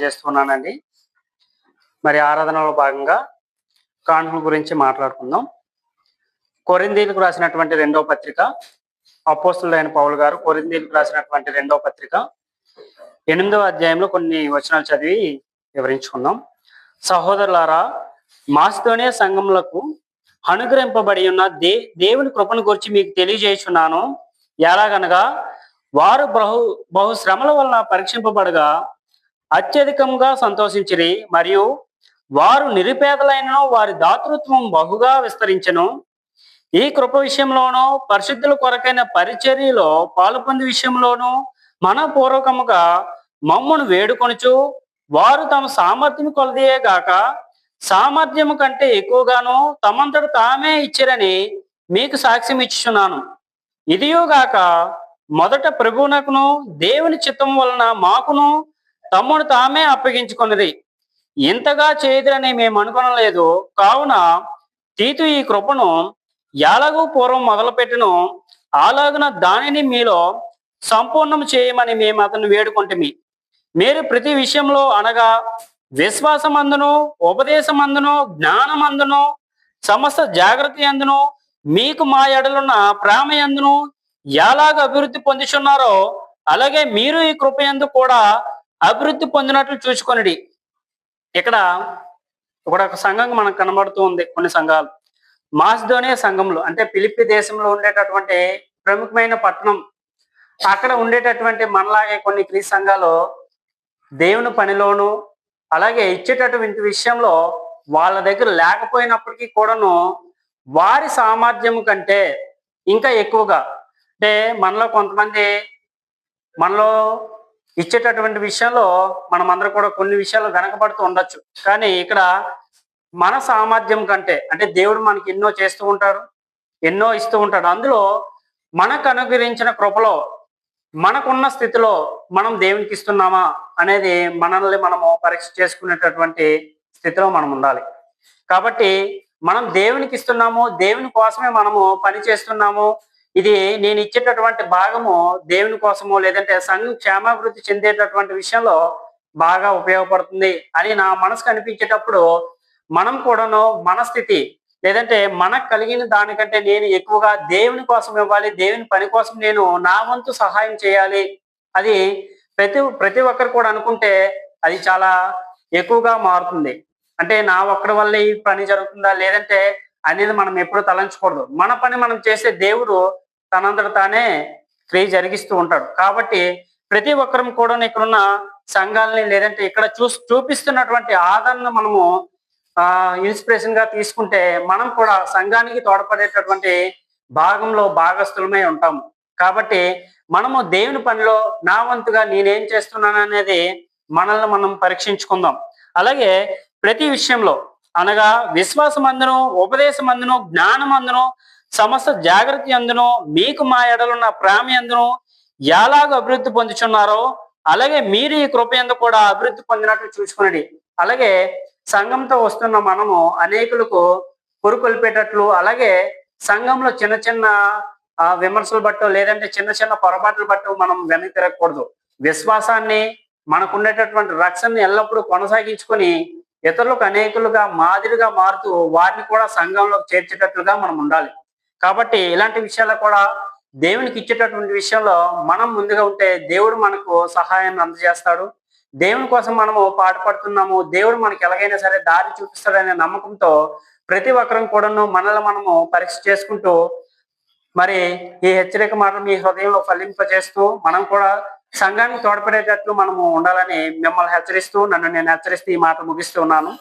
చేస్తున్నానండి. మరి ఆరాధనలో భాగంగా కానుకల గురించి మాట్లాడుకుందాం. కొరింథీయులకు రాసినటువంటి రెండవ పత్రిక, అపోస్తలుడైన పౌలు గారు కొరింథీయులకు రాసినటువంటి రెండవ పత్రిక 8వ అధ్యాయంలో కొన్ని వచనాలు చదివి వివరించుకుందాం. సహోదరులారా, మాసిదోనియా సంఘములకు అనుగ్రహింపబడి ఉన్న దేవుని కృపను గురించి మీకు తెలియజేయుచున్నాను. ఎలాగనగా వారు బహు శ్రమల వలన పరీక్షింపబడగా అత్యధికంగా సంతోషించిరి, మరియు వారు నిరుపేదలైనను వారి దాతృత్వం బహుగా విస్తరించెను. ఈ కృప విషయంలోనూ పరిశుద్ధుల కొరకైన పరిచర్యలో పాలుపొంది విషయంలోనూ మనపూర్వకముగా మమ్మును వేడుకొనుచు వారు తమ సామర్థ్యం కొలదియే గాక సామర్థ్యము కంటే ఎక్కువగాను తమంతట తామే ఇచ్చిరని మీకు సాక్ష్యం ఇచ్చుచున్నాను. ఇదియుగాక మొదట ప్రభువునకును దేవుని చిత్తం వలన మాకును తమ్ముడు తామే అప్పగించుకున్నది. ఇంతగా చేయదురని మేము అనుకొనలేదు. కావున తీతు ఈ కృపను ఎలాగూ పూర్వం మొదలుపెట్టను అలాగున దానిని మీలో సంపూర్ణం చేయమని మేము అతను వేడుకుంటుమి. మీరు ప్రతి విషయంలో అనగా విశ్వాసమందును, ఉపదేశమందును, జ్ఞానమందును, సమస్త జాగ్రత్త యందును, మీకు మా ఎడలున్న ప్రేమ యందును ఎలాగ అభివృద్ధి పొందుచున్నారో అలాగే మీరు ఈ కృప యందు కూడా అభివృద్ధి పొందినట్లు చూసుకొనిడి. ఇక్కడ ఒక సంఘం మనకు కనబడుతూ ఉంది. కొన్ని సంఘాలు మాసిదోనియా సంఘంలో అంటే ఫిలిప్పి దేశంలో ఉండేటటువంటి ప్రముఖమైన పట్టణం. అక్కడ ఉండేటటువంటి మనలాగే కొన్ని క్రీస్తు సంఘాలు దేవుని పనిలోను అలాగే ఇచ్చేటటువంటి విషయంలో వాళ్ళ దగ్గర లేకపోయినప్పటికీ కూడాను వారి సామర్థ్యం కంటే ఇంకా ఎక్కువగా, అంటే మనలో కొంతమంది మనలో ఇచ్చేటటువంటి విషయంలో మనమందరం కూడా కొన్ని విషయాలు వెనకబడుతూ ఉండొచ్చు. కానీ ఇక్కడ మన సామర్థ్యం కంటే, అంటే దేవుడు మనకి ఎన్నో చేస్తూ ఉంటాడు, ఎన్నో ఇస్తూ ఉంటాడు. అందులో మనకు అనుగ్రహించిన కృపలో మనకున్న స్థితిలో మనం దేవునికి ఇస్తున్నామా అనేది మనల్ని మనము పరీక్ష చేసుకునేటటువంటి స్థితిలో మనం ఉండాలి. కాబట్టి మనం దేవునికి ఇస్తున్నాము, దేవుని కోసమే మనము పని చేస్తున్నాము, ఇది నేను ఇచ్చేటటువంటి భాగము దేవుని కోసము లేదంటే సంఘం క్షేమాభివృద్ధి చెందేటటువంటి విషయంలో బాగా ఉపయోగపడుతుంది అని నా మనసుకు అనిపించేటప్పుడు మనం కూడాను మన స్థితి లేదంటే మనకు కలిగిన దానికంటే నేను ఎక్కువగా దేవుని కోసం ఇవ్వాలి, దేవుని పని కోసం నేను నా వంతు సహాయం చేయాలి. అది ప్రతి ఒక్కరు కూడా అనుకుంటే అది చాలా ఎక్కువగా మారుతుంది. అంటే నా ఒక్కడి వల్ల ఈ పని జరుగుతుందా లేదంటే అనేది మనం ఎప్పుడు తలంచకూడదు. మన పని మనం చేసే దేవుడు తనంతట తానే క్రియ జరిగిస్తూ ఉంటాడు. కాబట్టి ప్రతి ఒక్కరం కూడా ఇక్కడున్న సంఘాలని లేదంటే ఇక్కడ చూపిస్తున్నటువంటి ఆదరణ మనము ఇన్స్పిరేషన్ గా తీసుకుంటే మనం కూడా సంఘానికి తోడ్పడేటటువంటి భాగంలో భాగస్థులమై ఉంటాము. కాబట్టి మనము దేవుని పనిలో నా వంతుగా నేనేం చేస్తున్నాను అనేది మనల్ని మనం పరీక్షించుకుందాం. అలాగే ప్రతి విషయంలో అనగా విశ్వాసమందును, ఉపదేశమందును, జ్ఞానమందును, సమస్త జాగ్రత్త యందును, మీకు మా ఎడలున్న ప్రేమ యందును ఎలాగ అభివృద్ధి పొందుచున్నారో అలాగే మీరు ఈ కృప యందు కూడా అభివృద్ధి పొందినట్లు చూసుకునండి. అలాగే సంఘంతో వస్తున్న మనము అనేకులకు పురుకొల్పేటట్లు, అలాగే సంఘంలో చిన్న చిన్న విమర్శలు బట్టో లేదంటే చిన్న చిన్న పొరపాట్లు బట్టో మనం వెనక్కి తిరగకూడదు. విశ్వాసాన్ని మనకుండేటటువంటి రక్షణని ఎల్లప్పుడూ కొనసాగించుకొని ఇతరులకు అనేకులుగా మాదిరిగా మారుతూ వారిని కూడా సంఘంలోకి చేర్చేటట్లుగా మనం ఉండాలి. కాబట్టి ఇలాంటి విషయాలు కూడా దేవునికి ఇచ్చేటటువంటి విషయంలో మనం ముందుగా ఉంటే దేవుడు మనకు సహాయాన్ని అందజేస్తాడు. దేవుని కోసం మనము పాటుపడుతున్నాము, దేవుడు మనకి ఎలాగైనా సరే దారి చూపిస్తాడనే నమ్మకంతో ప్రతి ఒక్కరం కూడాను మనల్ని మనము పరీక్ష చేసుకుంటూ మరి ఈ హెచ్చరిక మాటలు మీ హృదయంలో ఫలింపజేస్తూ మనం కూడా సంఘానికి తోడ్పడేటట్లు మనము ఉండాలని మిమ్మల్ని హెచ్చరిస్తూ నన్ను నేను హెచ్చరిస్తూ ఈ మాట ముగిస్తున్నాను.